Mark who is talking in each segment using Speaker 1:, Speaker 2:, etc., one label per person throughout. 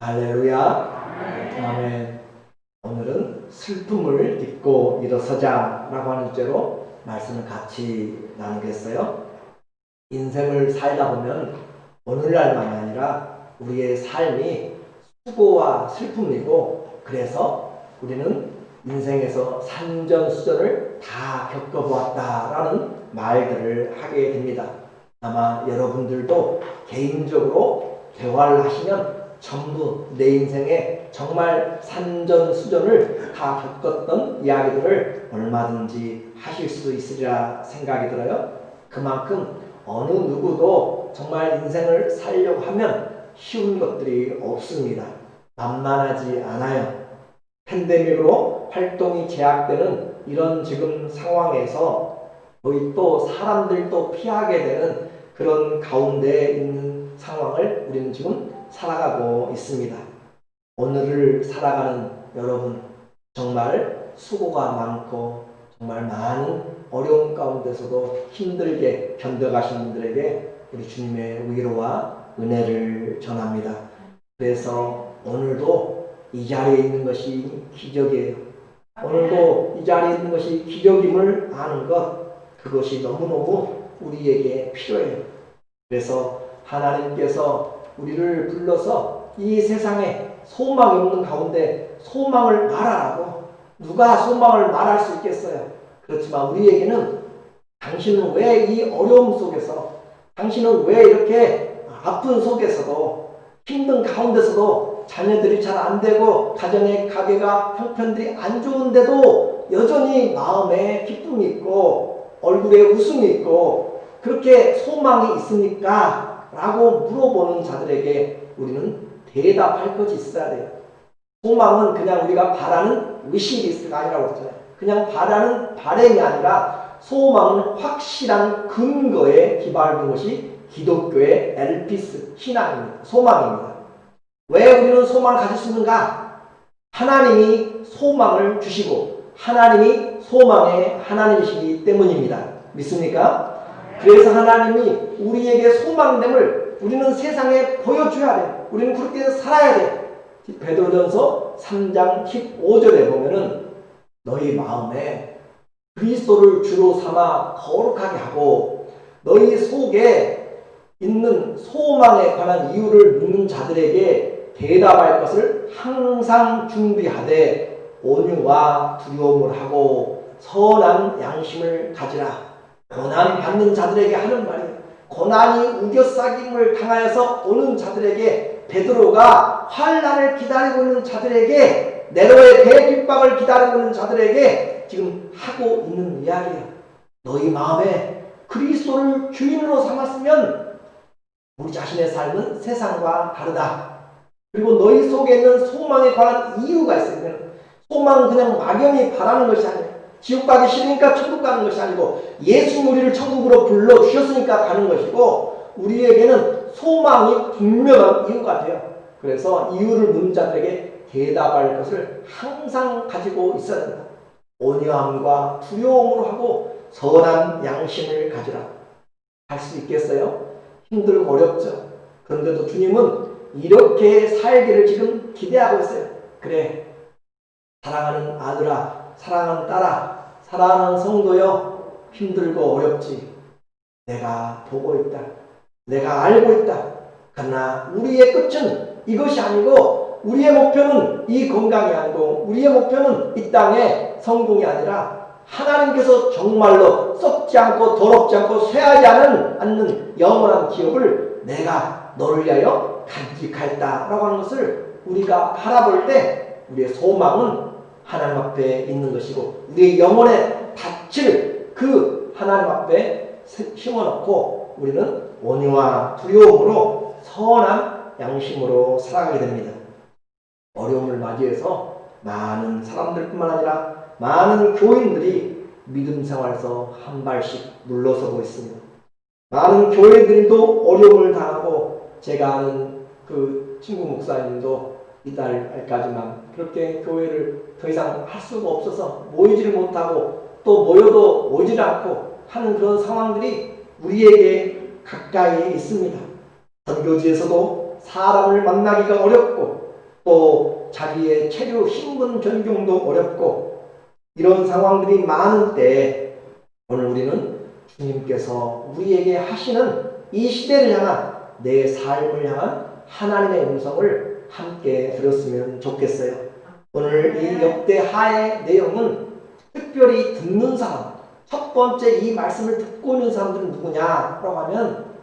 Speaker 1: 할렐루야. 아멘. 오늘은 슬픔을 딛고 일어서자라고 하는 주제로 말씀을 같이 나누겠어요. 인생을 살다 보면 오늘날만이 아니라 우리의 삶이 수고와 슬픔이고, 그래서 우리는 인생에서 산전수전을 다 겪어보았다라는 말들을 하게 됩니다. 아마 여러분들도 개인적으로 대화를 하시면 전부 내 인생에 정말 산전수전을 다 겪었던 이야기들을 얼마든지 하실 수 있으리라 생각이 들어요. 그만큼 어느 누구도 정말 인생을 살려고 하면 쉬운 것들이 없습니다. 만만하지 않아요. 팬데믹으로 활동이 제약되는 이런 지금 상황에서 거의 또 사람들도 피하게 되는 그런 가운데 있는 상황을 우리는 지금 살아가고 있습니다. 오늘을 살아가는 여러분, 정말 수고가 많고 정말 많은 어려운 가운데서도 힘들게 견뎌가신 분들에게 우리 주님의 위로와 은혜를 전합니다. 그래서 오늘도 이 자리에 있는 것이 기적이에요. 오늘도 이 자리에 있는 것이 기적임을 아는 것, 그것이 너무너무 우리에게 필요해요. 그래서 하나님께서 우리를 불러서 이 세상에 소망이 없는 가운데 소망을 말하라고, 누가 소망을 말할 수 있겠어요? 그렇지만 우리에게는 당신은 왜 이 어려움 속에서, 당신은 왜 이렇게 아픈 속에서도, 힘든 가운데서도 자녀들이 잘 안 되고 가정의 가계가 형편들이 안 좋은데도 여전히 마음에 기쁨이 있고 얼굴에 웃음이 있고 그렇게 소망이 있습니까? 라고 물어보는 자들에게 우리는 대답할 것이 있어야 돼요. 소망은 그냥 우리가 바라는 위시리스트가 아니라고 했잖아요. 그냥 바라는 바람이 아니라 소망은 확실한 근거에 기반한 것이 기독교의 엘피스, 신앙입니다. 소망입니다. 왜 우리는 소망을 가질 수 있는가? 하나님이 소망을 주시고 하나님이 소망의 하나님이시기 때문입니다. 믿습니까? 그래서 하나님이 우리에게 소망됨을 우리는 세상에 보여줘야 돼. 우리는 그렇게 살아야 돼. 베드로전서 3장 15절에 보면은 너희 마음에 그리스도를 주로 삼아 거룩하게 하고 너희 속에 있는 소망에 관한 이유를 묻는 자들에게 대답할 것을 항상 준비하되 온유와 두려움을 하고 선한 양심을 가지라. 고난 받는 자들에게 하는 말이에요. 고난이 우겨싸김을 당하여서 오는 자들에게, 베드로가 환난을 기다리고 있는 자들에게, 네로의 대핍박을 기다리고 있는 자들에게 지금 하고 있는 이야기예요. 너희 마음에 그리스도를 주인으로 삼았으면 우리 자신의 삶은 세상과 다르다. 그리고 너희 속에 있는 소망에 관한 이유가 있어요. 소망은 그냥 막연히 바라는 것이 아니에요. 지옥 가기 싫으니까 천국 가는 것이 아니고 예수님 우리를 천국으로 불러주셨으니까 가는 것이고, 우리에게는 소망이 분명한 이유가 돼요. 그래서 이유를 묻는 자들에게 대답할 것을 항상 가지고 있어야 된다. 온유함과 두려움으로 하고 선한 양심을 가지라. 할 수 있겠어요? 힘들고 어렵죠. 그런데도 주님은 이렇게 살기를 지금 기대하고 있어요. 그래, 사랑하는 아들아, 사랑하는 딸아, 사랑하는 성도여, 힘들고 어렵지. 내가 보고 있다. 내가 알고 있다. 그러나 우리의 끝은 이것이 아니고, 우리의 목표는 이 건강이 아니고, 우리의 목표는 이 땅의 성공이 아니라 하나님께서 정말로 썩지 않고 더럽지 않고 쇠하지 않는 영원한 기업을 내가 너를 위하여 간직하였다라고 하는 것을 우리가 바라볼 때 우리의 소망은 하나님 앞에 있는 것이고, 우리의 영혼에 닿칠 그 하나님 앞에 심어놓고 우리는 온유와 두려움으로 선한 양심으로 살아가게 됩니다. 어려움을 맞이해서 많은 사람들뿐만 아니라 많은 교인들이 믿음 생활에서 한 발씩 물러서고 있습니다. 많은 교회들도 어려움을 당하고, 제가 아는 그 친구 목사님도 이달까지만 그렇게 교회를 더 이상 할 수가 없어서 모이지를 못하고 또 모여도 오질 않고 하는 그런 상황들이 우리에게 가까이에 있습니다. 선교지에서도 사람을 만나기가 어렵고 또 자기의 체류 신분 변경도 어렵고 이런 상황들이 많은 때 오늘 우리는 주님께서 우리에게 하시는 이 시대를 향한 내 삶을 향한 하나님의 음성을 함께 들었으면 좋겠어요. 오늘 이 역대하의 내용은 특별히 듣는 사람, 첫 번째 이 말씀을 듣고 있는 사람들은 누구냐라고 하면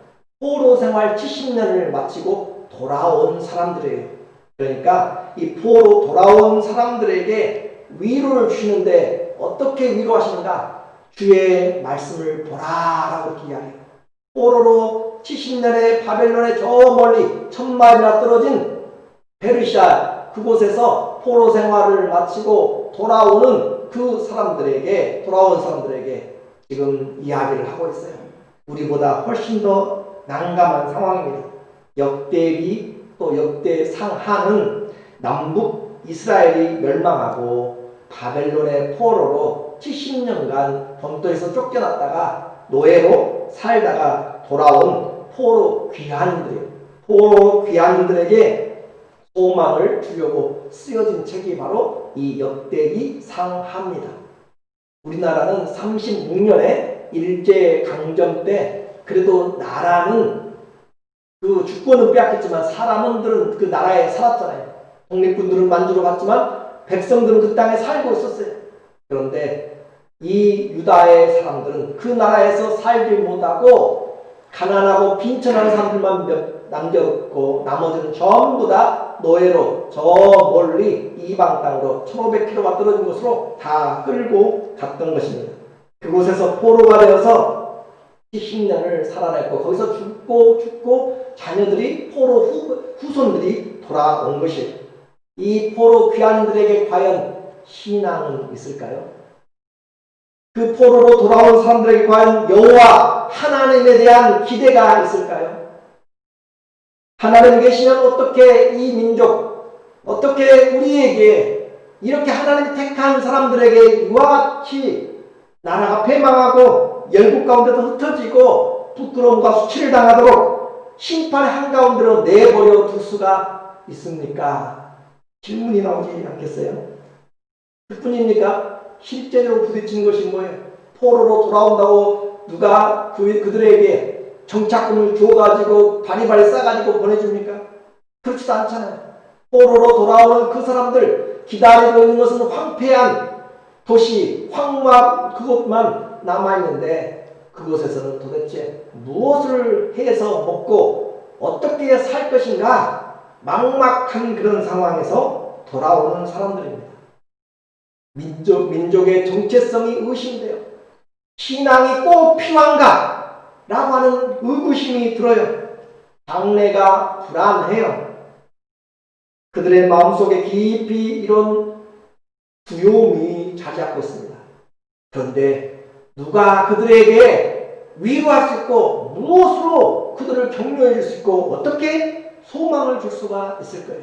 Speaker 1: 포로 생활 70년을 마치고 돌아온 사람들이에요. 그러니까 이 포로 돌아온 사람들에게 위로를 주시는데 어떻게 위로하시는가? 주의 말씀을 보라라고 이야기해요. 포로로 70년의 바벨론의 저 멀리 1000마일이나 떨어진 페르시아 그곳에서 포로 생활을 마치고 돌아온 사람들에게 지금 이야기를 하고 있어요. 우리보다 훨씬 더 난감한 상황입니다. 역대기 또 역대상하는 남북 이스라엘이 멸망하고 바벨론의 포로로 70년간 본토에서 쫓겨났다가 노예로 살다가 돌아온 포로 귀환인들에게 소망을 주려고 쓰여진 책이 바로 이 역대기 상하입니다. 우리나라는 36년에 일제강점 때 그래도 나라는 그 주권은 빼앗겼지만 사람들은 그 나라에 살았잖아요. 독립군들은 만주로 갔지만 백성들은 그 땅에 살고 있었어요. 그런데 이 유다의 사람들은 그 나라에서 살지 못하고 가난하고 빈천한 사람들만 남겨놓고 나머지는 전부 다 노예로 저 멀리 이방 땅으로 1500km가 떨어진 곳으로 다 끌고 갔던 것입니다. 그곳에서 포로가 되어서 70년을 살아냈고 거기서 죽고 자녀들이 포로 후손들이 돌아온 것이에요. 이 포로 귀환들에게 과연 신앙은 있을까요? 그 포로로 돌아온 사람들에게 과연 여호와 하나님에 대한 기대가 있을까요? 하나님 계시면 어떻게 이 민족, 어떻게 우리에게 이렇게 하나님이 택한 사람들에게 이와 같이 나라가 패망하고 열국 가운데도 흩어지고 부끄러움과 수치를 당하도록 심판의 한가운데로 내버려 둘 수가 있습니까? 질문이 나오지 않겠어요? 그뿐입니까? 실제로 부딪힌 것이 뭐예요? 포로로 돌아온다고 누가 그들에게 정착금을 주어가지고 바리바리 싸가지고 보내줍니까? 그렇지도 않잖아요. 포로로 돌아오는 그 사람들 기다리고 있는 것은 황폐한 도시, 황막 그것만 남아있는데 그곳에서는 도대체 무엇을 해서 먹고 어떻게 살 것인가 막막한 그런 상황에서 돌아오는 사람들입니다. 민족의 정체성이 의심돼요. 신앙이 꼭 필요한가? 라고 하는 의구심이 들어요. 장래가 불안해요. 그들의 마음속에 깊이 이런 두려움이 자리잡고 있습니다. 그런데 누가 그들에게 위로할 수 있고 무엇으로 그들을 격려해 줄 수 있고 어떻게 소망을 줄 수가 있을 거예요.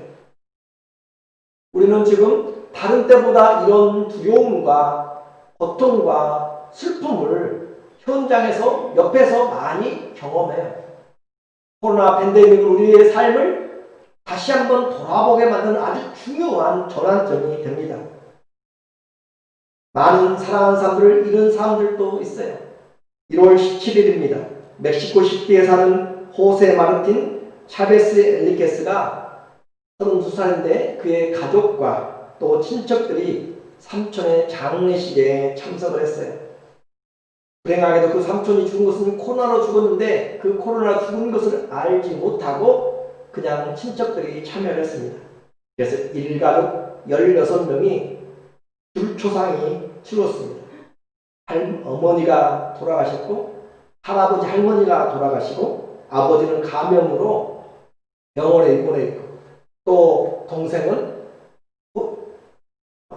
Speaker 1: 우리는 지금 다른 때보다 이런 두려움과 고통과 슬픔을 현장에서 옆에서 많이 경험해요. 코로나 팬데믹은 우리의 삶을 다시 한번 돌아보게 만드는 아주 중요한 전환점이 됩니다. 많은 사랑하는 사람들을 잃은 사람들도 있어요. 1월 17일입니다. 멕시코 시티에 사는 호세 마르틴 차베스 엘리케스가 32살인데 그의 가족과 또 친척들이 삼촌의 장례식에 참석을 했어요. 불행하게도 그 삼촌이 죽은 것은 코로나로 죽었는데 그 코로나 죽은 것을 알지 못하고 그냥 친척들이 참여를 했습니다. 그래서 일가족 16명이 불초상이 치렀습니다. 어머니가 돌아가셨고 할아버지 할머니가 돌아가시고 아버지는 감염으로 병원에 입원해 있고 또 동생은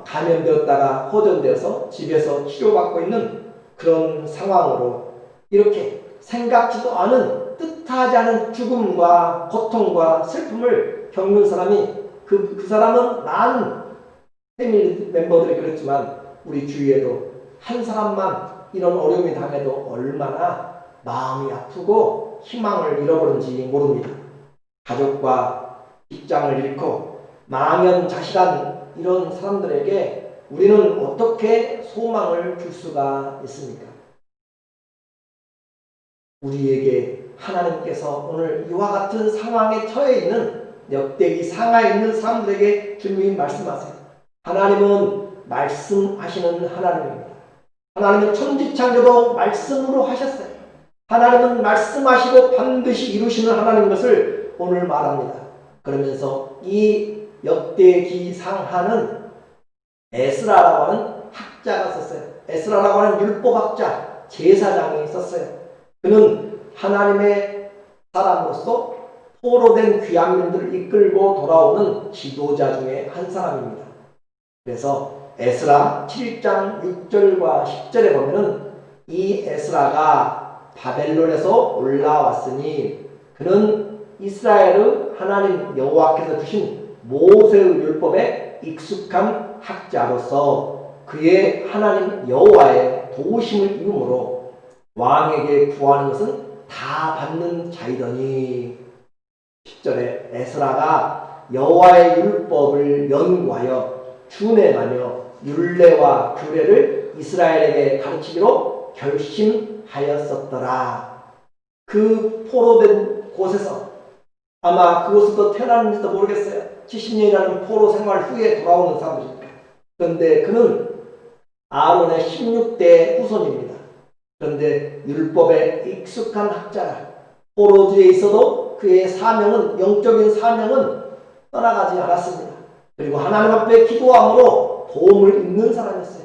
Speaker 1: 감염되었다가 호전되어서 집에서 치료받고 있는 그런 상황으로 이렇게 생각지도 않은 뜻하지 않은 죽음과 고통과 슬픔을 겪는 사람이 그 사람은 많은 패밀리 멤버들이 그랬지만 우리 주위에도 한 사람만 이런 어려움이 당해도 얼마나 마음이 아프고 희망을 잃어버린지 모릅니다. 가족과 직장을 잃고 망연자실한 이런 사람들에게 우리는 어떻게 소망을 줄 수가 있습니까? 우리에게 하나님께서 오늘 이와 같은 상황에 처해 있는 역대기 상하에 있는 사람들에게 주님이 말씀하세요. 하나님은 말씀하시는 하나님입니다. 하나님은 천지창조도 말씀으로 하셨어요. 하나님은 말씀하시고 반드시 이루시는 하나님인 것을 오늘 말합니다. 그러면서 이 역대기 상하는 에스라라고 하는 학자가 썼어요. 에스라라고 하는 율법학자, 제사장이 썼어요. 그는 하나님의 사람으로서 포로된 귀양민들을 이끌고 돌아오는 지도자 중에 한 사람입니다. 그래서 에스라 7장 6절과 10절에 보면은 이 에스라가 바벨론에서 올라왔으니 그는 이스라엘의 하나님 여호와께서 주신 모세의 율법에 익숙한 학자로서 그의 하나님 여호와의 도우심을 이루므로 왕에게 구하는 것은 다 받는 자이더니 10절에 에스라가 여호와의 율법을 연구하여 준행하며 율례와 규례를 이스라엘에게 가르치기로 결심하였었더라. 그 포로된 곳에서 아마 그곳에서 태어났는지도 모르겠어요. 70년이라는 포로 생활 후에 돌아오는 사람들입니다. 그런데 그는 아론의 16대 후손입니다. 그런데 율법에 익숙한 학자라. 포로지에 있어도 그의 사명은, 영적인 사명은 떠나가지 않았습니다. 그리고 하나님 앞에 기도함으로 도움을 입는 사람이었어요.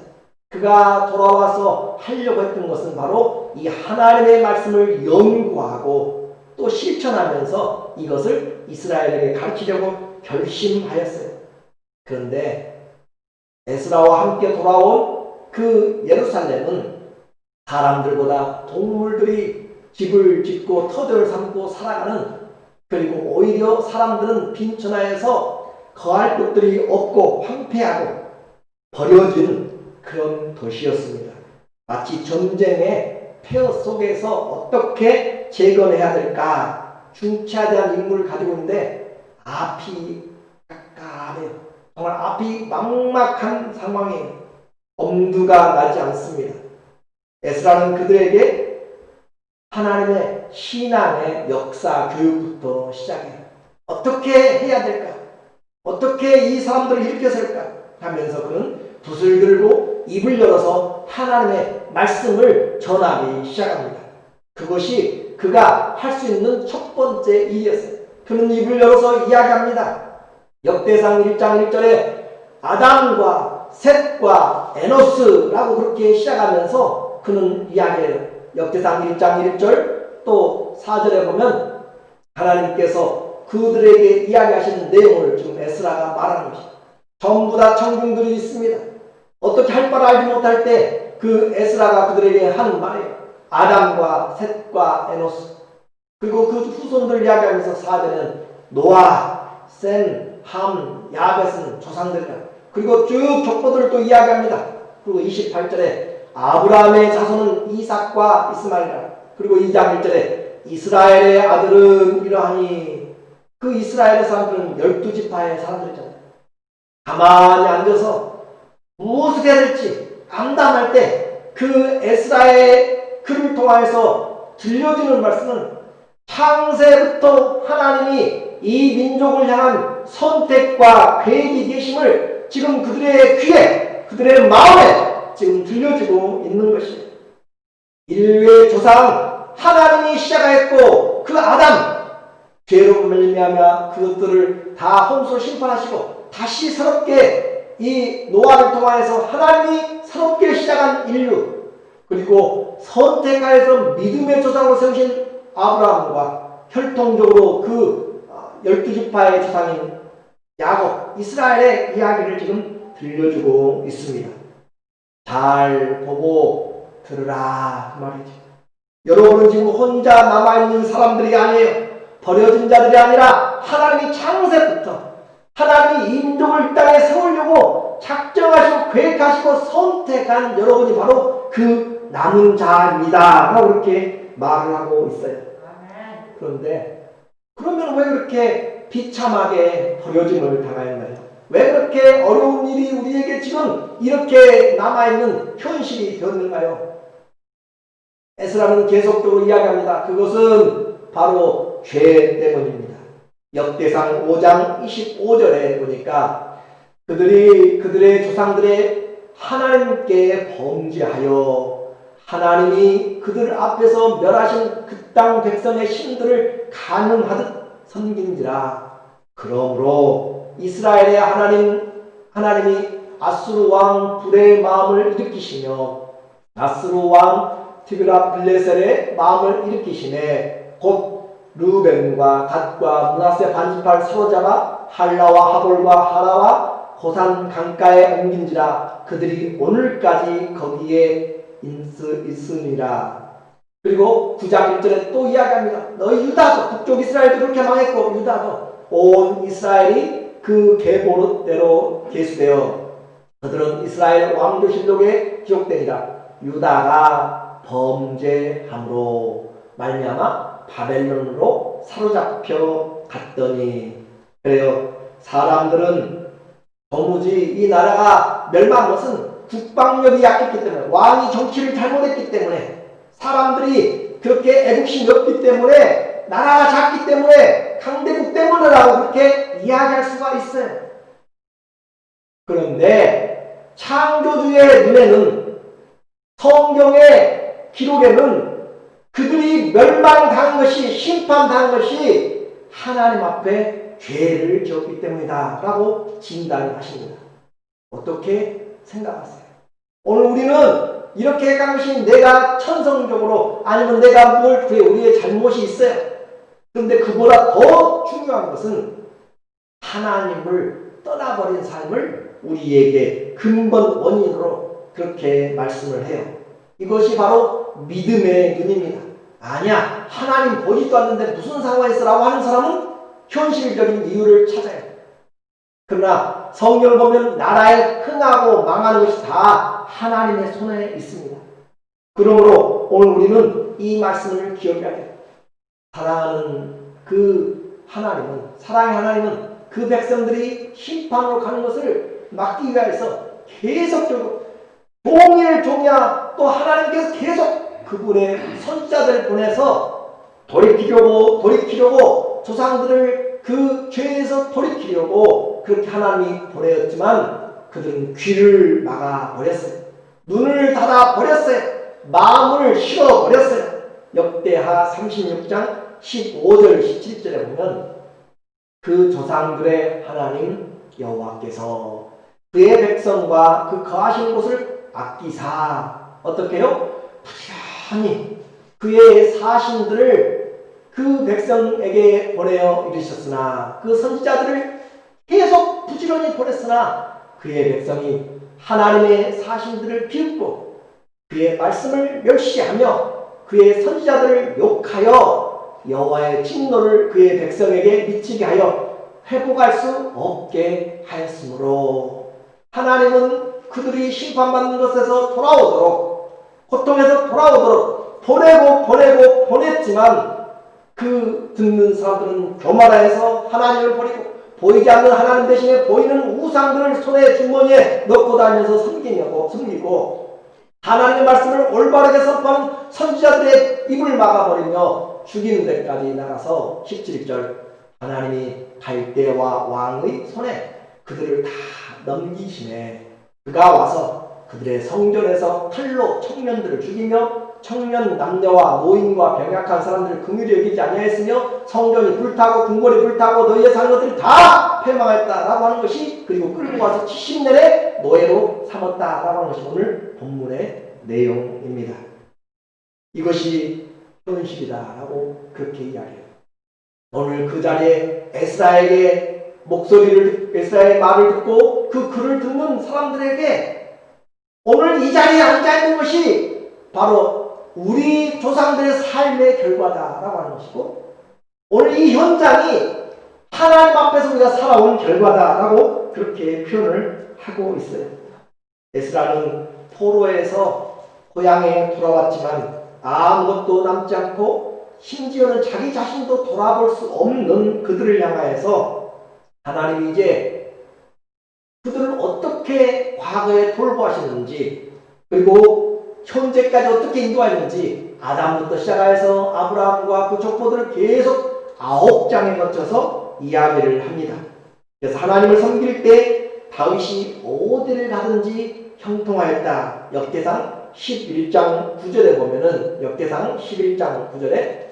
Speaker 1: 그가 돌아와서 하려고 했던 것은 바로 이 하나님의 말씀을 연구하고 또 실천하면서 이것을 이스라엘에게 가르치려고 결심하였어요. 그런데 에스라와 함께 돌아온 그 예루살렘은 사람들보다 동물들이 집을 짓고 터전을 삼고 살아가는, 그리고 오히려 사람들은 빈천하에서 거할 곳들이 없고 황폐하고 버려진 그런 도시였습니다. 마치 전쟁의 폐허 속에서 어떻게 재건해야 될까 중차대한 임무를 가지고 있는데 앞이 깝깝해요. 정말 앞이 막막한 상황에 엄두가 나지 않습니다. 에스라는 그들에게 하나님의 신앙의 역사 교육부터 시작해요. 어떻게 해야 될까? 어떻게 이 사람들을 일으켜설까? 하면서 그는 붓을 들고 입을 열어서 하나님의 말씀을 전하기 시작합니다. 그것이 그가 할 수 있는 첫 번째 일이었어요. 그는 입을 열어서 이야기합니다. 역대상 1장 1절에 아담과 셋과 에노스라고 그렇게 시작하면서 그는 이야기해요. 역대상 1장 1절 또 4절에 보면 하나님께서 그들에게 이야기하시는 내용을 지금 에스라가 말하는 것입니다. 전부 다 청중들이 있습니다. 어떻게 할 바를 알지 못할 때 그 에스라가 그들에게 하는 말이에요. 아담과 셋과 에노스, 그리고 그 후손들 이야기하면서 4절에는 노아, 셈, 함, 야벳은 조상들이다. 그리고 쭉 족보들을 또 이야기합니다. 그리고 28절에 아브라함의 자손은 이삭과 이스마엘이라. 그리고 2장 1절에 이스라엘의 아들은 이러하니, 그 이스라엘의 사람들은 12지파의 사람들이잖아요. 가만히 앉아서 무엇을 해야 될지 암담할 때 그 에스라의 글을 통하여서 들려주는 말씀은 창세부터 하나님이 이 민족을 향한 선택과 계획이 계심을 지금 그들의 귀에, 그들의 마음에 지금 들려주고 있는 것이에요. 인류의 조상 하나님이 시작하였고 그 아담 죄로 말미암아 그것들을 다 홍수로 심판하시고 다시 새롭게 이 노아를 통하여서 하나님이 새롭게 시작한 인류, 그리고 선택하여서 믿음의 조상으로 세우신 아브라함과 혈통적으로 그 12지파의 조상인 야곱, 이스라엘의 이야기를 지금 들려주고 있습니다. 잘 보고 들으라 그 말이죠. 여러분은 지금 혼자 남아있는 사람들이 아니에요. 버려진 자들이 아니라 하나님이 창세부터 하나님이 이 민족을 이 땅에 세우려고 작정하시고 계획하시고 선택한 여러분이 바로 그 남은 자입니다 라고 그렇게 말을 하고 있어요. 그런데 그러면 왜 그렇게 비참하게 버려짐을 당하였나요? 왜 그렇게 어려운 일이 우리에게 지금 이렇게 남아있는 현실이 되었는가요? 에스라는 계속적으로 이야기합니다. 그것은 바로 죄 때문입니다. 역대상 5장 25절에 보니까 그들의 조상들의 하나님께 범죄하여 하나님이 그들 앞에서 멸하신 그 땅 백성의 신들을 간음하듯 섬긴지라. 그러므로 이스라엘의 하나님이 아수르 왕 불의 마음을 일으키시며 아수르 왕 티그라빌레셀의 마음을 일으키시매 곧 르벤과 갓과 므낫세 반지파를 사로잡아 할라와 하볼과 하라와 고산 강가에 옮긴지라. 그들이 오늘까지 거기에 있으니라. 그리고 9장 1절에 또 이야기합니다. 너희 유다도, 북쪽 이스라엘도 그렇게 망했고 유다도 온 이스라엘이 그 계보릇대로 계수되어 그들은 이스라엘 왕조실록에 기록되니라. 유다가 범죄함으로 말미암아 바벨론으로 사로잡혀 갔더니. 그래요. 사람들은 도무지 이 나라가 멸망한 것은 국방력이 약했기 때문에, 왕이 정치를 잘못했기 때문에, 사람들이 그렇게 애국심이 없기 때문에, 나라가 작기 때문에, 강대국 때문이라고 그렇게 이야기할 수가 있어요. 그런데 창조주의 눈에는, 성경의 기록에는 그들이 멸망당한 것이, 심판당한 것이 하나님 앞에 죄를 지었기 때문이다 라고 진단을 하십니다. 어떻게 생각하세요? 오늘 우리는 이렇게 간 것이 내가 천성적으로, 아니면 내가 뭘 그래, 우리의 잘못이 있어요. 그런데 그보다 더 중요한 것은 하나님을 떠나버린 삶을 우리에게 근본 원인으로 그렇게 말씀을 해요. 이것이 바로 믿음의 눈입니다. 아니야, 하나님 보지도 않는데 무슨 상황에 있어라고 하는 사람은 현실적인 이유를 찾아요. 그러나 성경을 보면 나라에 흥하고 망하는 것이 다 하나님의 손에 있습니다. 그러므로 오늘 우리는 이 말씀을 기억해야 돼요. 사랑하는 그 하나님은, 사랑의 하나님은 그 백성들이 심판으로 가는 것을 막기 위해서 계속적으로 종일 종야 또 하나님께서 계속 그분의 선지자들을 보내서 돌이키려고 조상들을 그 죄에서 돌이키려고 그렇게 하나님이 보내었지만 그들은 귀를 막아버렸어요. 눈을 닫아버렸어요. 마음을 실어버렸어요. 역대하 36장 15절 17절에 보면 그 조상들의 하나님 여호와께서 그의 백성과 그 거하신 곳을 아끼사 어떻게 해요? 부지런히 그의 사신들을 그 백성에게 보내어 이르셨으나, 그 선지자들을 계속 부지런히 보냈으나 그의 백성이 하나님의 사신들을 비웃고 그의 말씀을 멸시하며 그의 선지자들을 욕하여 여호와의 진노를 그의 백성에게 미치게 하여 회복할 수 없게 하였으므로, 하나님은 그들이 심판받는 것에서 돌아오도록, 고통에서 돌아오도록 보냈지만 그 듣는 사람들은 교만하여서 하나님을 버리고 보이지 않는 하나님 대신에 보이는 우상들을 손에 주머니에 넣고 다니면서 섬기고 하나님의 말씀을 올바르게 선포하는 선지자들의 입을 막아버리며 죽이는 데까지 나가서 17절 하나님이 갈대와 왕의 손에 그들을 다 넘기시네. 그가 와서 그들의 성전에서 칼로 청년들을 죽이며 청년 남녀와 노인과 병약한 사람들을 긍휼히 여기지 아니하였으며 성전이 불타고 궁궐이 불타고 너희의 사는 것들이 다 패망했다라고 하는 것이, 그리고 끌고 와서 70년의 노예로 삼았다라고 하는 것이 오늘 본문의 내용입니다. 이것이 현실이다라고 그렇게 이야기해요. 오늘 그 자리에 에스라의 말을 듣고 그 글을 듣는 사람들에게 오늘 이 자리에 앉아있는 것이 바로 우리 조상들의 삶의 결과다라고 하는 것이고, 오늘 이 현장이 하나님 앞에서 우리가 살아온 결과다라고 그렇게 표현을 하고 있어요. 에스라는 포로에서 고향에 돌아왔지만 아무것도 남지 않고 심지어는 자기 자신도 돌아볼 수 없는 그들을 향하여서 하나님이 이제 그들을 어떻게 과거에 돌보하셨는지, 그리고 현재까지 어떻게 인도하였는지 아담부터 시작해서 아브라함과 그 족보들을 계속 9장에 거쳐서 이야기를 합니다. 그래서 하나님을 섬길 때 다윗이 어디를 가든지 형통하였다. 역대상 11장 9절에 보면은, 역대상 11장 9절에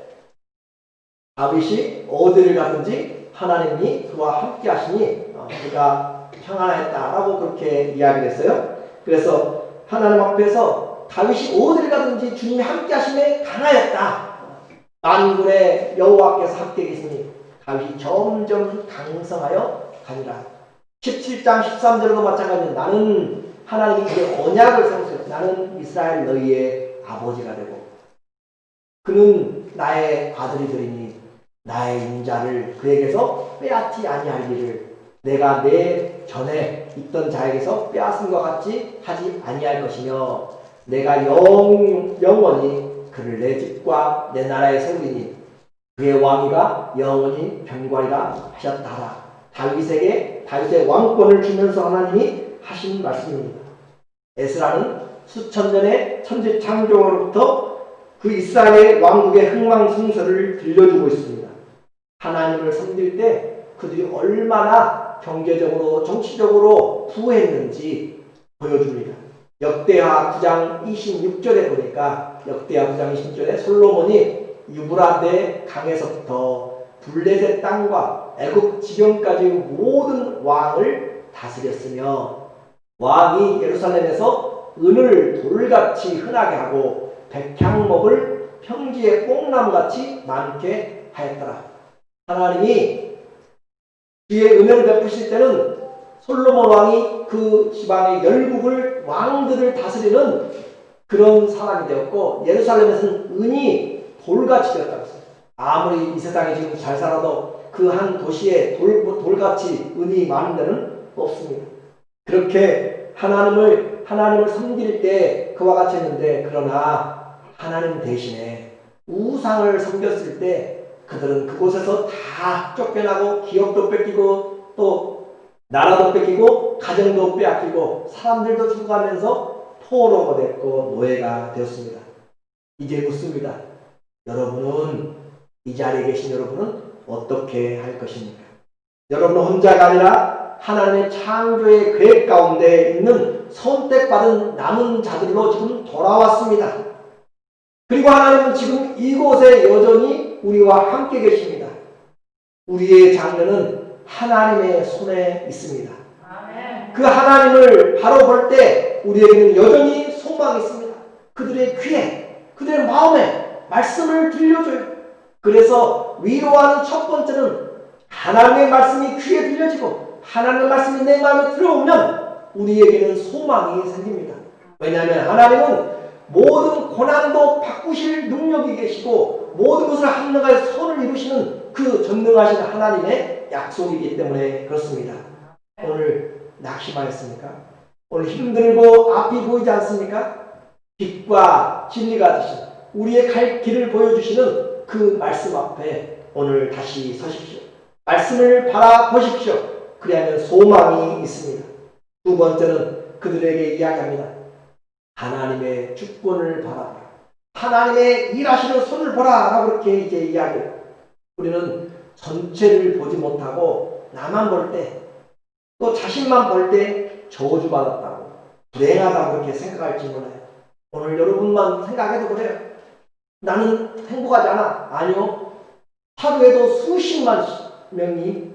Speaker 1: 다윗이 어디를 가든지 하나님이 그와 함께 하시니 그가 평안하였다라고 그렇게 이야기를 했어요. 그래서 하나님 앞에서 다윗이 어디를 가든지 주님이 함께 하심에 강하였다. 만군의 여호와께서 함께 계시니 다윗이 점점 강성하여 가니라. 17장 13절도 마찬가지로 나는 하나님이 이제 언약을 세우세요. 나는 이스라엘 너희의 아버지가 되고 그는 나의 아들이 되리니 나의 인자를 그에게서 빼앗지 아니할 일을 내가 내 전에 있던 자에게서 빼앗은 것 같이 하지 아니할 것이며 내가 영원히 그를 내 집과 내 나라에 세우리니 그의 왕위가 영원히 견고하리라 하셨다라. 다윗에게 다윗의 왕권을 주면서 하나님이 하신 말씀입니다. 에스라는 수천 년의 천지 창조로부터 그 이스라엘의 왕국의 흥망성쇠를 들려주고 있습니다. 하나님을 섬길 때 그들이 얼마나 경제적으로 정치적으로 부했는지 보여줍니다. 역대하 9장 26절에 보니까, 역대하 9장 26절에 솔로몬이 유브라데 강에서부터 블레셋 땅과 애굽 지경까지 모든 왕을 다스렸으며 왕이 예루살렘에서 은을 돌같이 흔하게 하고 백향목을 평지의 뽕나무같이 많게 하였더라. 하나님이 그의 은혜를 베푸실 때는 솔로몬 왕이 그 지방의 열국을 왕들을 다스리는 그런 사람이 되었고, 예루살렘에서는 은이 돌같이 되었다고 했어요. 아무리 이 세상에 지금 잘 살아도 그 한 도시에 돌같이 은이 많은 데는 없습니다. 그렇게 하나님을 섬길 때 그와 같이 했는데, 그러나 하나님 대신에 우상을 섬겼을 때 그들은 그곳에서 다 쫓겨나고 기업도 뺏기고 또 나라도 뺏기고 가정도 빼앗기고 사람들도 죽어가면서 포로가 됐고 노예가 되었습니다. 이제 묻습니다. 여러분은, 이 자리에 계신 여러분은 어떻게 할 것입니까? 여러분은 혼자가 아니라 하나님의 창조의 계획 가운데 있는 선택받은 남은 자들로 지금 돌아왔습니다. 그리고 하나님은 지금 이곳에 여전히 우리와 함께 계십니다. 우리의 장래는 하나님의 손에 있습니다. 아멘. 그 하나님을 바로 볼 때 우리에게는 여전히 소망이 있습니다. 그들의 귀에, 그들의 마음에 말씀을 들려줘요. 그래서 위로하는 첫 번째는 하나님의 말씀이 귀에 들려지고 하나님의 말씀이 내 마음에 들어오면 우리에게는 소망이 생깁니다. 왜냐하면 하나님은 모든 고난도 바꾸실 능력이 계시고 모든 것을 합력하여 선을 이루시는 그 전능하신 하나님의 약속이기 때문에 그렇습니다. 오늘 낙심하였습니까? 오늘 힘들고 앞이 보이지 않습니까? 빛과 진리가 되신 우리의 갈 길을 보여주시는 그 말씀 앞에 오늘 다시 서십시오. 말씀을 바라보십시오. 그리하면 소망이 있습니다. 두 번째는 그들에게 이야기합니다. 하나님의 주권을 바라보라. 하나님의 일하시는 손을 보라. 라고 그렇게 이제 이야기해요. 우리는 전체를 보지 못하고 나만 볼 때, 또 자신만 볼 때 저주받았다고, 불행하다고 그렇게 생각할지 몰라요. 오늘 여러분만 생각해도 그래요. 나는 행복하지 않아. 아니요. 하루에도 수십만 명이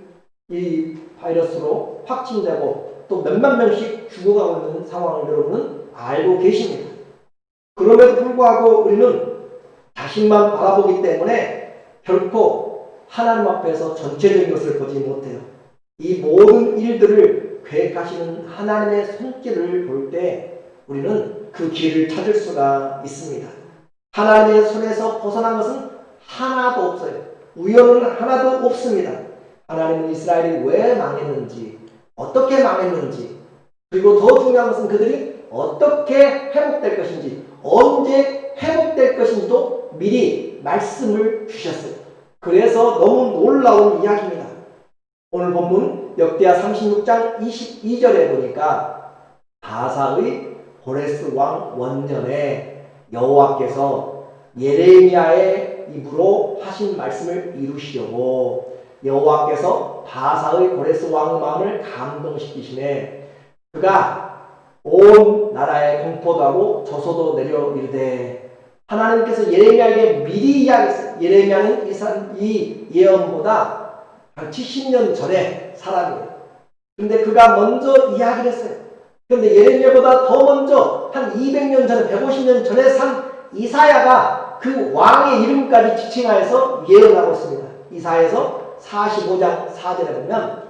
Speaker 1: 이 바이러스로 확진되고 또 몇만 명씩 죽어가고 있는 상황을 여러분은 알고 계십니다. 그럼에도 불구하고 우리는 자신만 바라보기 때문에 결코 하나님 앞에서 전체적인 것을 보지 못해요. 이 모든 일들을 계획하시는 하나님의 손길을 볼 때 우리는 그 길을 찾을 수가 있습니다. 하나님의 손에서 벗어난 것은 하나도 없어요. 우연은 하나도 없습니다. 하나님은 이스라엘이 왜 망했는지, 어떻게 망했는지, 그리고 더 중요한 것은 그들이 어떻게 회복될 것인지, 언제 회복될 것인지도 미리 이 말씀을 주셨어요. 그래서 너무 놀라운 이야기입니다. 오늘 본문 역대하 36장 22절에 보니까 바사의 고레스 왕 원년에 여호와께서 예레미야의 입으로 하신 말씀을 이루시려고 여호와께서 바사의 고레스 왕의 마음을 감동시키시네 그가 온 나라에 공포도 하고 저소도 내려 이르되 하나님께서 예레미야에게 미리 이야기했어요. 예레미야는 이 예언보다 한 70년 전에 사람이에요. 근데 그가 먼저 이야기를 했어요. 근데 예레미야보다 더 먼저 한 200년 전에 150년 전에 산 이사야가 그 왕의 이름까지 지칭하여서 예언하고 있습니다. 이사야에서 45장 4절에 보면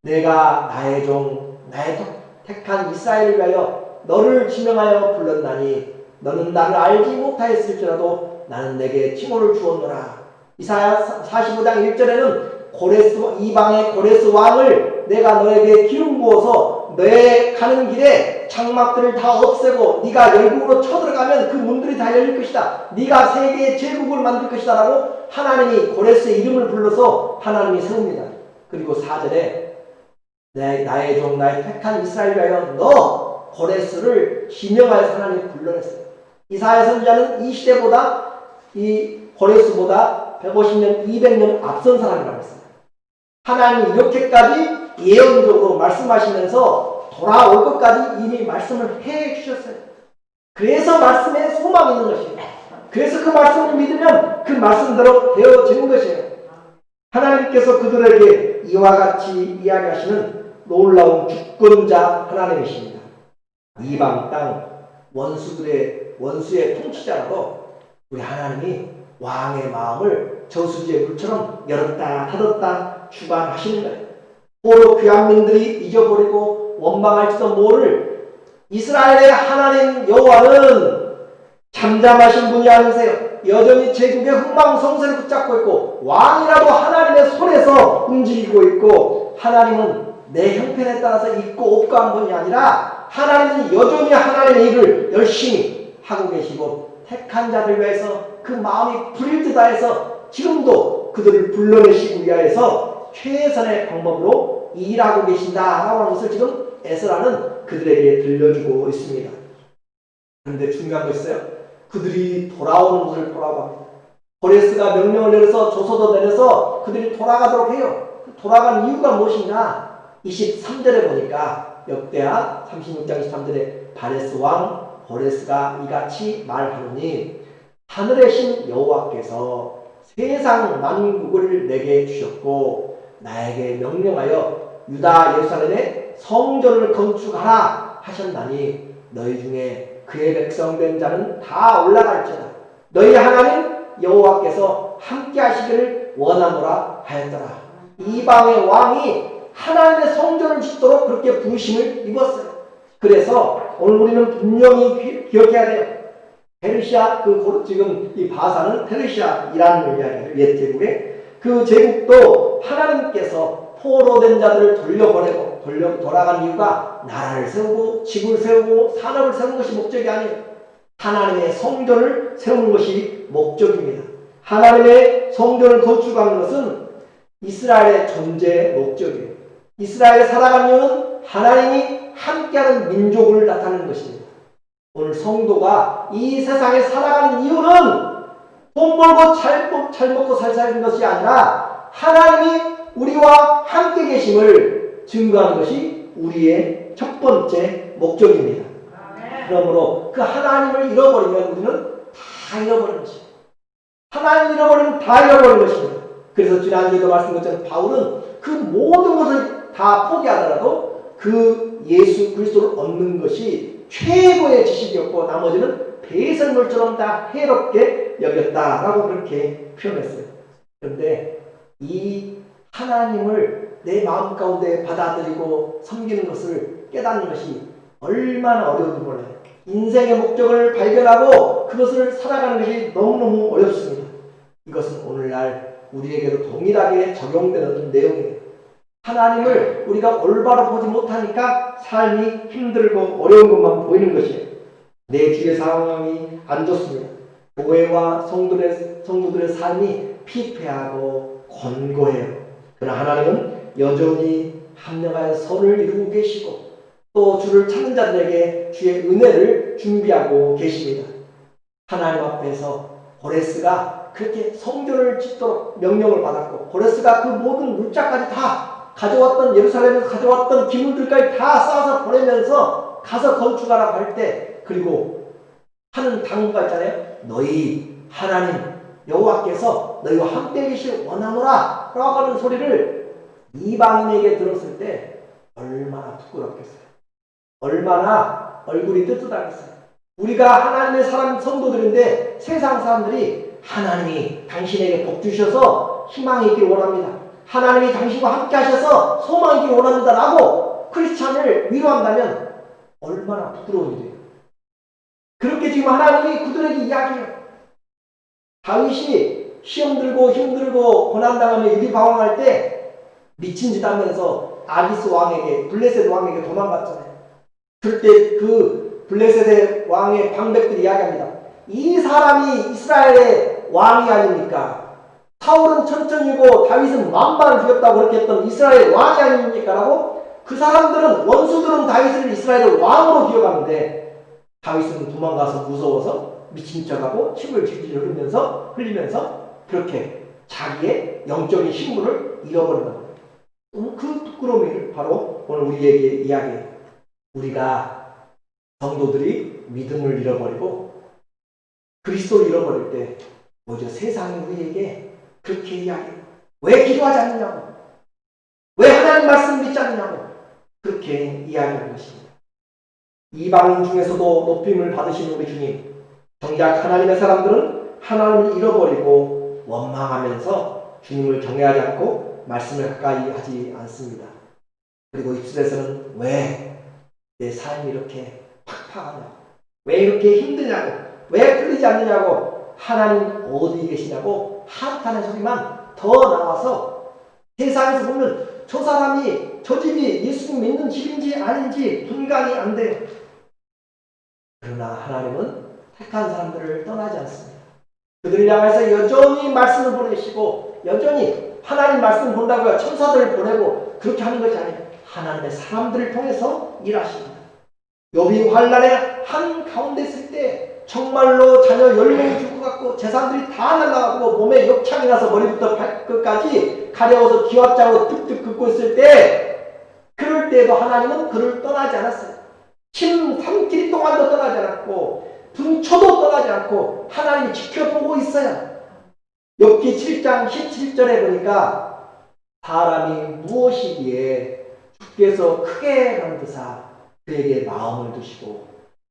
Speaker 1: 내가 나의 종 나의 택한 이스라엘을 위하여 너를 지명하여 불렀나니 너는 나를 알지 못하였을지라도 나는 내게 칭호를 주었노라. 이사야 45장 1절에는 이방의 고레스 왕을 내가 너에게 기름 부어서 너의 가는 길에 장막들을 다 없애고 네가 열국으로 쳐들어가면 그 문들이 다 열릴 것이다. 네가 세계의 제국을 만들 것이다 라고 하나님이 고레스의 이름을 불러서 하나님이 세웁니다. 그리고 4절에 나의 종 나의 택한 이스라엘 위하여 너 고레스를 지명하여서 하나님이 불러냈어요. 이사야 선지자는 이 시대보다 이 고레스보다 150년 200년 앞선 사람이라고 했어요. 하나님이 이렇게까지 예언적으로 말씀하시면서 돌아올 것까지 이미 말씀을 해 주셨어요. 그래서 말씀에 소망이 있는 것이에요. 그래서 그 말씀을 믿으면 그 말씀대로 되어지는 것이에요. 하나님께서 그들에게 이와 같이 이야기하시는 놀라운 주권자 하나님이십니다. 이방 땅 원수의 통치자라도 우리 하나님이 왕의 마음을 저수지의 물처럼 열었다 닫았다 주관하시는 거예요. 포로 귀한민들이 잊어버리고 원망할지도 모를 이스라엘의 하나님 여호와는 잠잠하신 분이 아니세요. 여전히 제국의 흥망성쇠를 붙잡고 있고 왕이라도 하나님의 손에서 움직이고 있고 하나님은 내 형편에 따라서 있고 없고 한 분이 아니라 하나님은 여전히 하나님의 일을 열심히 하고 계시고 택한 자들 위해서 그 마음이 불일 듯 하여서 지금도 그들을 불러내시기 위하여서 최선의 방법으로 일하고 계신다라고 하는 것을 지금 에스라는 그들에게 들려주고 있습니다. 그런데 중요한 거 있어요. 그들이 돌아오는 것을 보라고 합니다. 고레스가 명령을 내려서 조서도 내려서 그들이 돌아가도록 해요. 돌아간 이유가 무엇이냐? 23절에 보니까 역대하 36장 23절에 바레스 왕 고레스가 이같이 말하노니 하늘의 신 여호와께서 세상 만국을 내게 주셨고 나에게 명령하여 유다 예루살렘에 성전을 건축하라 하셨나니 너희 중에 그의 백성된 자는 다 올라갈지어다. 너희 하나님 여호와께서 함께 하시기를 원하노라 하였더라. 이방의 왕이 하나님의 성전을 짓도록 그렇게 부르심을 입었어요. 그래서 오늘 우리는 분명히 기억해야 돼요. 페르시아 지금 이 바사는 페르시아이라는 이야기예요. 옛 제국에 그 제국도 하나님께서 포로된 자들을 돌려보내고 돌아간 이유가 나라를 세우고 집을 세우고 산업을 세우는 것이 목적이 아니에요. 하나님의 성전을 세우는 것이 목적입니다. 하나님의 성전을 건축하는 것은 이스라엘의 존재 목적이에요. 이스라엘에 살아가는 이유는 하나님이 함께하는 민족을 나타내는 것입니다. 오늘 성도가 이 세상에 살아가는 이유는 돈 벌고 잘 먹고 살 사는 것이 아니라 하나님이 우리와 함께 계심을 증거하는 것이 우리의 첫 번째 목적입니다. 그러므로 그 하나님을 잃어버리면 우리는 다 잃어버리는 것입니다. 하나님을 잃어버리면 다 잃어버리는 것입니다. 그래서 지난주에도 말씀드렸지만 바울은 그 모든 것을 다 포기하더라도 그 예수 그리스도를 얻는 것이 최고의 지식이었고 나머지는 배설물처럼 다 해롭게 여겼다라고 그렇게 표현했어요. 그런데 이 하나님을 내 마음 가운데 받아들이고 섬기는 것을 깨닫는 것이 얼마나 어려운지 몰라요. 인생의 목적을 발견하고 그것을 살아가는 것이 너무너무 어렵습니다. 이것은 오늘날 우리에게도 동일하게 적용되는 내용이에요. 하나님을 우리가 올바로 보지 못하니까 삶이 힘들고 어려운 것만 보이는 것이에요. 내 주위의 상황이 안 좋습니다. 교회와 성도들의 삶이 피폐하고 권고해요. 그러나 하나님은 여전히 합력하여 선을 이루고 계시고 또 주를 찾는 자들에게 주의 은혜를 준비하고 계십니다. 하나님 앞에서 고레스가 그렇게 성전을 짓도록 명령을 받았고 고레스가 그 모든 물자까지 다 가져왔던 예루살렘에서 가져왔던 기물들까지 다 쌓아서 보내면서 가서 건축하라고 할 때 그리고 하는 당부가 있잖아요. 너희 하나님 여호와께서 너희와 함께 계시길 원하노라 라고 하는 소리를 이방인에게 들었을 때 얼마나 부끄럽겠어요. 얼마나 얼굴이 뜨뜻하겠어요. 우리가 하나님의 사람 성도들인데 세상 사람들이 하나님이 당신에게 복 주셔서 희망이 있기를 원합니다. 하나님이 당신과 함께 하셔서 소망이 있기를 원합니다 라고 크리스찬을 위로한다면 얼마나 부끄러운 일이에요. 그렇게 지금 하나님이 그들에게 이야기해요. 다윗이 시험 들고 힘들고 고난당하며 유리방황할 때 미친 짓 하면서 아기스 왕에게 블레셋 왕에게 도망갔잖아요. 그럴 때 그 블레셋의 왕의 방백들이 이야기합니다. 이 사람이 이스라엘의 왕이 아닙니까? 사울은 천천히고 다윗은 만만을 죽였다고 그렇게 했던 이스라엘 왕이 아닙니까? 라고 그 사람들은 원수들은 다윗을 이스라엘의 왕으로 기억하는데 다윗은 도망가서 무서워서 미친 척하고 침을 질질 흘리면서 그렇게 자기의 영적인 신분을 잃어버린다. 그 부끄러움을 바로 오늘 우리에게 이야기해요. 우리가 성도들이 믿음을 잃어버리고 그리스도를 잃어버릴 때 오히려 세상이 우리에게 그렇게 이야기해요. 왜 기도하지 않느냐고, 왜 하나님 말씀 믿지 않느냐고 그렇게 이야기하는 것입니다. 이방인 중에서도 높임을 받으신 우리 주님, 정작 하나님의 사람들은 하나님을 잃어버리고 원망하면서 주님을 경외하지 않고 말씀을 가까이 하지 않습니다. 그리고 입술에서는 왜 내 삶이 이렇게 팍팍하냐고, 왜 이렇게 힘드냐고, 왜 풀리지 않느냐고, 하나님 어디 계시냐고 한탄의 소리만 더 나와서 세상에서 보면 저 사람이 저 집이 예수님 믿는 집인지 아닌지 분간이 안 돼요. 그러나 하나님은 택한 사람들을 떠나지 않습니다. 그들을 향해서 여전히 말씀을 보내시고 여전히 하나님 말씀 본다고요 천사들을 보내고 그렇게 하는 것이 아니에요. 하나님의 사람들을 통해서 일하십니다. 욥이 환난의 한가운데 있을 때 정말로 자녀 10명이 죽을 것 같고 재산들이 다 날아가고 몸에 욕창이 나서 머리부터 발끝까지 가려워서 기왓장으로 득득 긋고 있을 때 그럴 때에도 하나님은 그를 떠나지 않았어요. 침 3길 동안도 떠나지 않았고 분초도 떠나지 않고 하나님이 지켜보고 있어요. 욥기 7장 17절에 보니까 사람이 무엇이기에 주께서 크게 만드사 그에게 마음을 두시고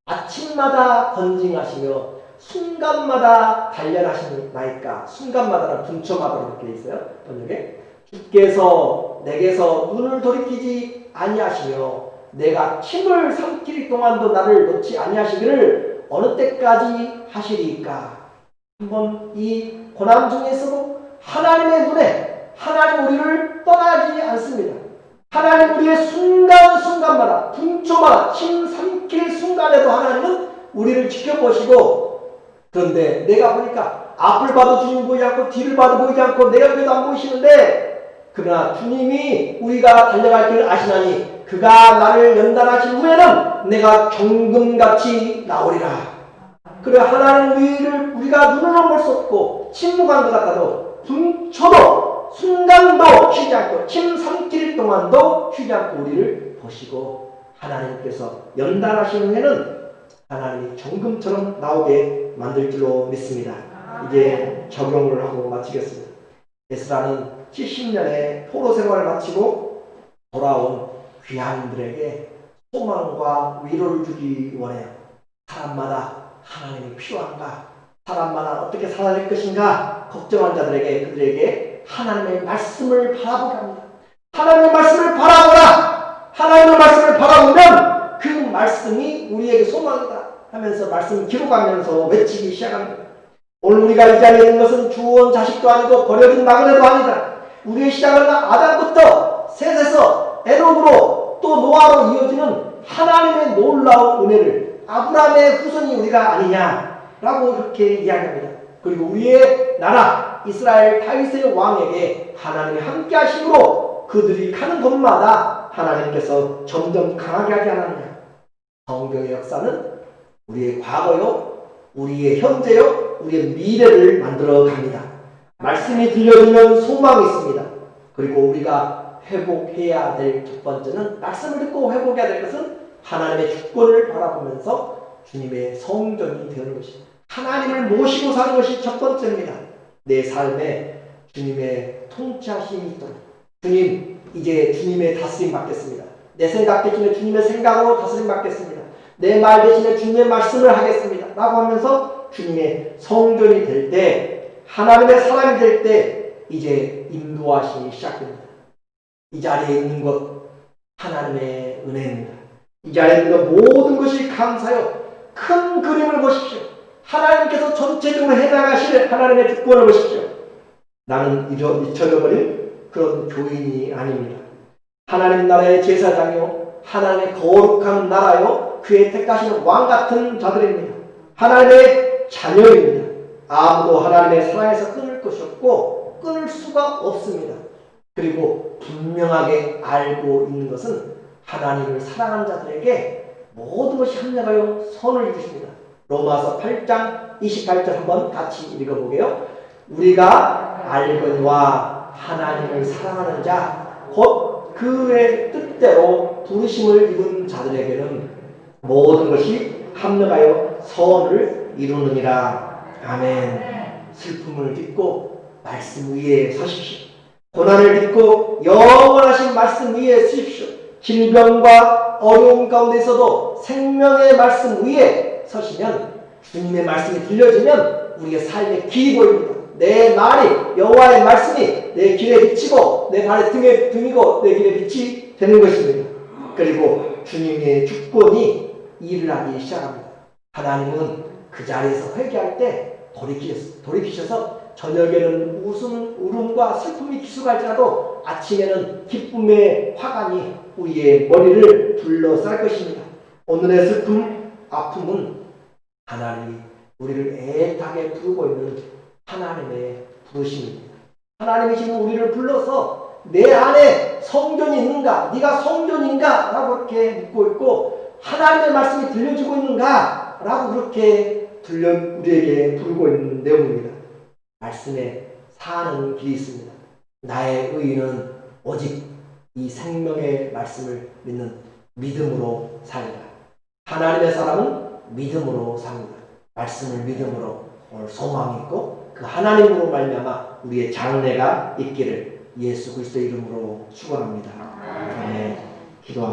Speaker 1: 아침마다 건징하시며 순간마다 단련하시나이까. 순간마다는 분초마다 이렇게 돼 있어요. 번역에 주께서 내게서 눈을 돌이키지 아니하시며 내가 침을 삼킬 동안도 나를 놓지 아니하시기를 어느 때까지 하시리까. 한번 이 고난 중에서도 하나님의 눈에 하나님 우리를 떠나지 않습니다. 하나님 우리의 순간순간마다 분초마다 침 삼킬 순간에도 하나님은 우리를 지켜보시고 그런데 내가 보니까 앞을 봐도 주님 보이지 않고 뒤를 봐도 보이지 않고 내 옆에도 안 보이시는데 그러나 주님이 우리가 달려갈 길을 아시나니 그가 나를 연단하신 후에는 내가 경금같이 나오리라. 그래 하나님 우리가 눈으로 볼 수 없고 침묵한 것 같아도 분초도 순간도 쉬지 않고 침 삼킬 동안도 쉬지 않고 우리를 보시고 하나님께서 연단하신 후에는 하나님이 정금처럼 나오게 만들 줄로 믿습니다. 이제 적용을 하고 마치겠습니다. 에스라는 70년의 포로 생활을 마치고 돌아온 귀한들에게 소망과 위로를 주기 원해요. 사람마다 하나님이 필요한가? 사람마다 어떻게 살아낼 것인가? 걱정한 자들에게 그들에게 하나님의 말씀을 바라보게 합니다. 하나님의 말씀을 바라보라! 하나님의 말씀을 바라보면 그 말씀이 우리에게 소망이다 하면서 말씀을 기록하면서 외치기 시작합니다. 오늘 우리가 이 자리에 있는 것은 주원 자식도 아니고 버려진 나그네도 아니다. 우리의 시작은 아담부터 셋에서 에녹으로 또 노아로 이어지는 하나님의 놀라운 은혜를 아브라함의 후손이 우리가 아니냐. 라고 그렇게 이야기합니다. 그리고 우리의 나라 이스라엘 다윗의 왕에게 하나님이 함께 하심으로 그들이 가는 곳마다 하나님께서 점점 강하게 하지 않았느냐. 성경의 역사는 우리의 과거요, 우리의 현재요, 우리의 미래를 만들어 갑니다. 말씀이 들려주면 소망이 있습니다. 그리고 우리가 회복해야 될 첫 번째는, 말씀을 듣고 회복해야 될 것은 하나님의 주권을 바라보면서 주님의 성전이 되는 것입니다. 하나님을 모시고 사는 것이 첫 번째입니다. 내 삶에 주님의 통치하심이 있도록, 주님, 이제 주님의 다스림 받겠습니다. 내 생각 대신에 주님의 생각으로 다스림 받겠습니다. 내 말 대신에 주님의 말씀을 하겠습니다. 라고 하면서 주님의 성전이 될 때, 하나님의 사람이 될 때 이제 인도하심이 시작됩니다. 이 자리에 있는 것 하나님의 은혜입니다. 이 자리에 있는 것 모든 것이 감사요. 큰 그림을 보십시오. 하나님께서 전체적으로 해나가실 하나님의 주권을 보십시오. 나는 잊혀져버린 그런 교인이 아닙니다. 하나님 나라의 제사장이요, 하나님의 거룩한 나라요, 그의 택하시는 왕같은 자들입니다. 하나님의 자녀입니다. 아무도 하나님의 사랑에서 끊을 것이 없고 끊을 수가 없습니다. 그리고 분명하게 알고 있는 것은 하나님을 사랑하는 자들에게 모든 것이 합력하여 선을 이루십니다. 로마서 8장 28절 한번 같이 읽어보게요. 우리가 알거니와 하나님을 사랑하는 자 곧 그의 뜻대로 부르심을 입은 자들에게는 모든 것이 합력하여 선을 이루느니라. 아멘. 슬픔을 딛고 말씀 위에 서십시오. 고난을 딛고 영원하신 말씀 위에 서십시오. 질병과 어려움 가운데서도 생명의 말씀 위에 서시면, 주님의 말씀이 들려지면 우리의 삶의 길이 보입니다. 내 말이, 여호와의 말씀이 내 길에 비치고 내 발의 등에 등이고 내 길에 빛이 되는 것입니다. 그리고 주님의 주권이 일을 하기 시작합니다. 하나님은 그 자리에서 회개할 때 돌이키셔서 저녁에는 울음과 슬픔이 기수갈지라도 아침에는 기쁨의 화관이 우리의 머리를 둘러쌀 것입니다. 오늘의 슬픔, 아픔은 하나님이 우리를 애타게 부르고 있는 하나님의 부르심입니다. 하나님이 지금 우리를 불러서 내 안에 성전이 있는가? 네가 성전인가? 라고 그렇게 묻고 있고, 하나님의 말씀이 들려주고 있는가? 라고 그렇게 우리에게 부르고 있는 내용입니다. 말씀에 사는 길이 있습니다. 나의 의인은 오직 이 생명의 말씀을 믿는 믿음으로 살리라. 하나님의 사람은 믿음으로 삽니다. 말씀을 믿음으로 오늘 소망이 있고 그 하나님으로 말미암아 우리의 장래가 있기를 예수 그리스도의 이름으로 축원합니다. 아멘. 기도합니다.